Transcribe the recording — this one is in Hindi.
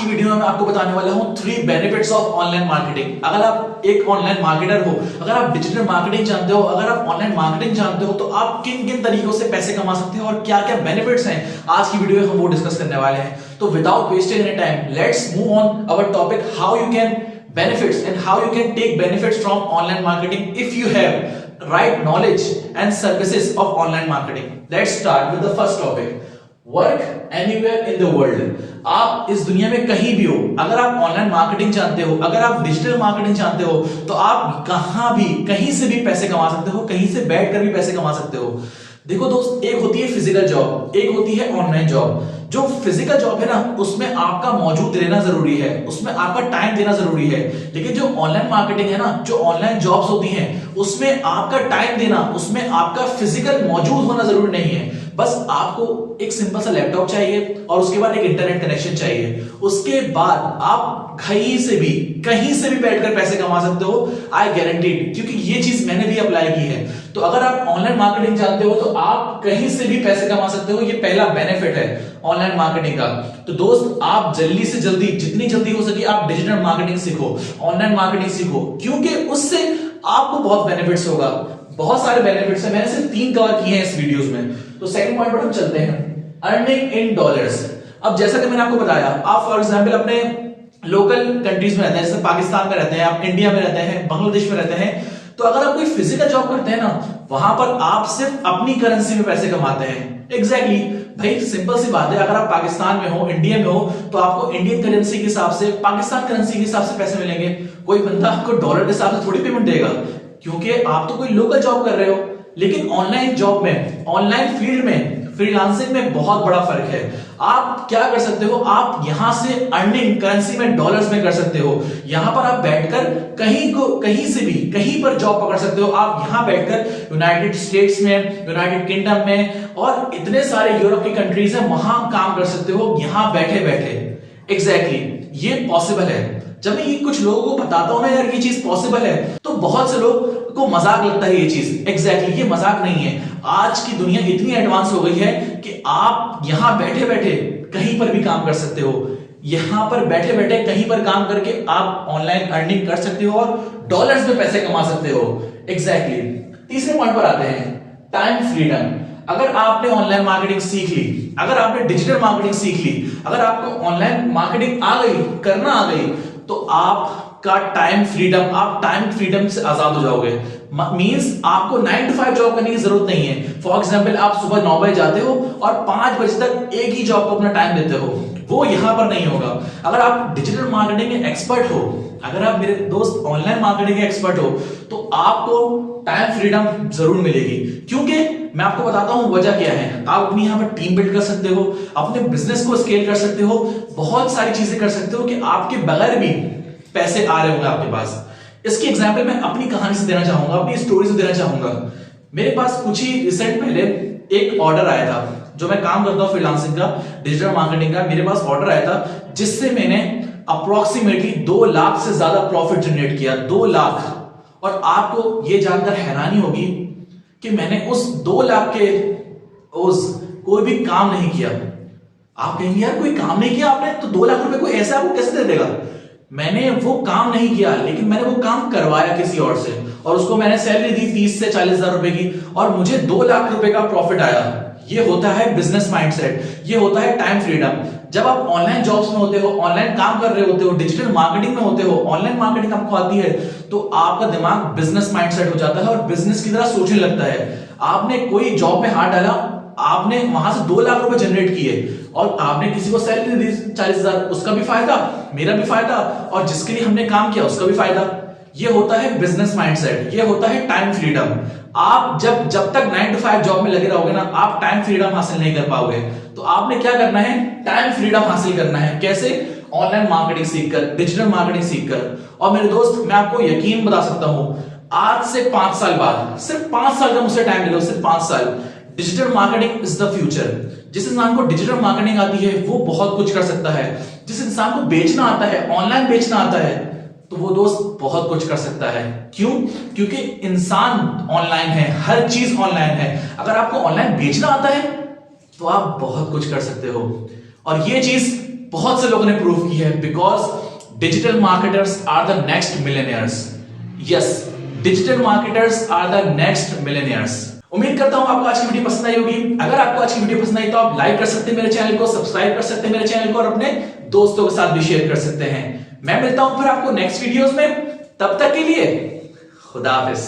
की वीडियो में मैं आपको बताने वाला हूं 3 बेनिफिट्स ऑफ ऑनलाइन मार्केटिंग। अगर आप एक ऑनलाइन मार्केटर हो, अगर आप डिजिटल मार्केटिंग जानते हो, अगर आप ऑनलाइन मार्केटिंग जानते हो, तो आप किन किन तरीकों से पैसे कमा सकते हो और क्या क्या बेनिफिट्स हैं, आज की वीडियो में हम वो डिस्कस करने वाले हैं। तो without wasting any time, let's move on our topic, how you can benefits and how you can take benefits from online marketing if you have right knowledge and services of online marketing. Let's start with the first topic. Work anywhere in the world. आप इस दुनिया में कहीं भी हो, अगर आप ऑनलाइन मार्केटिंग जानते हो, अगर आप डिजिटल मार्केटिंग जानते हो, तो आप कहां भी कहीं से भी पैसे कमा सकते हो, कहीं से बैठकर भी पैसे कमा सकते हो। देखो दोस्त, एक होती है फिजिकल जॉब, एक होती है ऑनलाइन जॉब। जो फिजिकल जॉब है ना, उसमें आपका मौजूद रहना जरूरी है, उसमें आपका टाइम देना जरूरी है। लेकिन जो ऑनलाइन मार्केटिंग है ना, जो ऑनलाइन जॉब्स होती हैं, उसमें आपका टाइम देना, उसमें आपका फिजिकल मौजूद होना जरूरी नहीं है। बस आपको एक सिंपल सा लैपटॉप चाहिए और उसके बाद एक इंटरनेट कनेक्शन चाहिए। उसके बाद आप कहीं से भी बैठकर पैसे कमा सकते हो, आई गारंटीड, क्योंकि ये चीज मैंने भी अप्लाई की है। तो अगर आप ऑनलाइन मार्केटिंग जानते हो तो आप कहीं से भी पैसे कमा सकते हो। ये पहला बेनिफिट है ऑनलाइन मार्केटिंग का। तो दोस्त, आप जल्दी से जल्दी, जितनी जल्दी हो सके, आप डिजिटल मार्केटिंग सीखो, ऑनलाइन मार्केटिंग सीखो, क्योंकि उससे आपको बहुत बेनिफिट्स होगा। बहुत सारे बेनिफिट्स हैं, मैंने सिर्फ 3 कवर किए हैं इस वीडियोस में। तो सेकंड पॉइंट पर हम चलते हैं, अर्निंग इन डॉलर्स। अब जैसा कि मैंने आपको बताया, आप फॉर एग्जांपल अपने लोकल कंट्रीज में रहते हैं, जैसे पाकिस्तान में रहते हैं, आप इंडिया में रहते हैं, बांग्लादेश में रहते हैं, तो अगर आप कोई फिजिकल जॉब करते हैं ना, वहां पर आप सिर्फ अपनी करेंसी में पैसे कमाते हैं। एग्जैक्टली भाई, सिंपल सी बात है, अगर आप पाकिस्तान में हो, इंडिया में हो, तो आपको इंडियन करेंसी के हिसाब से, पाकिस्तान करेंसी के हिसाब से पैसे मिलेंगे। कोई बंदा आपको डॉलर के हिसाब से थोड़ी पेमेंट देगा, क्योंकि आप तो कोई लोकल जॉब कर रहे हो। लेकिन ऑनलाइन जॉब में, ऑनलाइन फील्ड में, फ्रीलांसिंग में बहुत बड़ा फर्क है। आप क्या कर सकते हो, आप यहां से अर्निंग करेंसी में, डॉलर्स में कर सकते हो। यहां पर आप बैठकर कहीं से भी कहीं पर जॉब पकड़ सकते हो। आप यहां बैठकर यूनाइटेड स्टेट्स में, यूनाइटेड किंगडम में और इतने सारे यूरोप की कंट्रीज हैं, वहां काम कर सकते हो, यहां बैठे बैठे। एग्जैक्टली, ये पॉसिबल है। जब मैं ये कुछ लोगों को बताता हूं ना यार ये चीज पॉसिबल है, तो बहुत से लोग को मजाक लगता है ये चीज। एग्जैक्टली, ये मजाक नहीं है। आज की दुनिया इतनी एडवांस हो गई है कि आप यहां बैठे बैठे कहीं पर भी काम कर सकते हो। यहां पर बैठे बैठे कहीं पर काम करके आप ऑनलाइन अर्निंग कर सकते हो और डॉलर्स में पैसे कमा सकते हो। एग्जैक्टली। तीसरे पॉइंट पर आते हैं, टाइम फ्रीडम। अगर आपने ऑनलाइन मार्केटिंग सीख ली, अगर आपने डिजिटल मार्केटिंग सीख ली, अगर आपको ऑनलाइन मार्केटिंग आ गई, करना आ गई, तो आपका टाइम फ्रीडम, आप टाइम फ्रीडम से आजाद हो जाओगे। मींस आपको 9 to 5 जॉब करने की जरूरत नहीं है। फॉर एग्जांपल, आप सुबह 9 बजे जाते हो और 5 बजे तक एक ही जॉब को अपना टाइम देते हो, वो यहां पर नहीं होगा। अगर आप डिजिटल मार्केटिंग के एक्सपर्ट हो, अगर आप मेरे दोस्त ऑनलाइन मार्केटिंग के एक्सपर्ट हो, तो आपको टाइम फ्रीडम जरूर मिलेगी। क्योंकि मैं आपको बताता हूं वजह क्या है। आप अपनी यहां पर टीम बिल्ड कर सकते हो, अपने बिजनेस को स्केल कर सकते हो, बहुत सारी चीजें कर सकते हो कि आपके बगैर भी पैसे आ रहे होंगे आपके पास। इसकी एग्जांपल मैं अपनी कहानी से देना चाहूंगा, अपनी स्टोरी से देना चाहूंगा। मेरे पास कुछ ही रिसेंट पहले एक ऑर्डर आया था, जो मैं काम करता हूं फ्रीलांसिंग का, डिजिटल मार्केटिंग का। मेरे पास ऑर्डर आया था जिससे मैंने अप्रोक्सीमेटली 2 लाख से ज्यादा प्रॉफिट जनरेट किया, 2 लाख। और आपको यह जानकर हैरानी होगी कि मैंने उस 2 लाख के उस कोई भी काम नहीं किया। आप कहेंगे यार कोई काम नहीं किया आपने, तो 2 लाख रुपए कोई ऐसा आपको कैसे दे देगा? मैंने वो काम नहीं किया, लेकिन मैंने वो काम करवाया किसी और से, और उसको मैंने सैलरी दी 30 से 40 हजार रुपए की, और मुझे 2 लाख रुपए का प्रॉफिट आया। ये होता है बिजनेस माइंडसेट, ये होता है टाइम फ्रीडम। जब आप ऑनलाइन जॉब्स में होते हो, ऑनलाइन काम कर रहे होते हो, डिजिटल मार्केटिंग में होते हो, ऑनलाइन मार्केटिंग आपको आती है, तो आपका दिमाग बिजनेस माइंडसेट हो जाता है और बिजनेस की तरह सोचने लगता है। आपने कोई जॉब में हाथ डाला, आपने वहां से 2 लाख रुपए जनरेट किए, और आपने किसी को सैलरी दी 40 हजार, उसका भी फायदा, मेरा भी फायदा, और जिसके लिए हमने काम किया उसका भी फायदा। ये होता है बिजनेस माइंडसेट, ये होता है टाइम फ्रीडम। आप जब तक 9 to 5 जॉब में लगे रहोगे ना, आप टाइम फ्रीडम हासिल नहीं कर पाओगे। तो आपने क्या करना है, टाइम फ्रीडम हासिल करना है। कैसे? ऑनलाइन मार्केटिंग सीखकर, डिजिटल मार्केटिंग सीखकर। और मेरे दोस्त, मैं आपको यकीन बता सकता हूं, आज से 5 साल बाद, सिर्फ 5 साल का मुझसे टाइम ले लो, सिर्फ 5 साल, digital marketing is the future. जिस इंसान को डिजिटल मार्केटिंग आती है वो बहुत कुछ कर सकता है। जिस इंसान को बेचना आता है, ऑनलाइन बेचना आता है, तो वो दोस्त बहुत कुछ कर सकता है। क्यों? क्योंकि इंसान ऑनलाइन है, हर चीज ऑनलाइन है। अगर आपको ऑनलाइन बेचना आता है तो आप बहुत कुछ कर सकते हो। और ये चीज बहुत से लोगों ने प्रूव की है, because digital marketers are the next millionaires. Yes, digital marketers are the next millionaires. उम्मीद करता हूं आपको आज की वीडियो पसंद आई होगी। अगर आपको आज की वीडियो पसंद आई तो आप लाइक कर सकते हैं मेरे चैनल को, सब्सक्राइब कर सकते हैं मेरे चैनल को और अपने दोस्तों के साथ भी शेयर कर सकते हैं। मैं मिलता हूं फिर आपको नेक्स्ट वीडियोस में, तब तक के लिए खुदा हाफिज।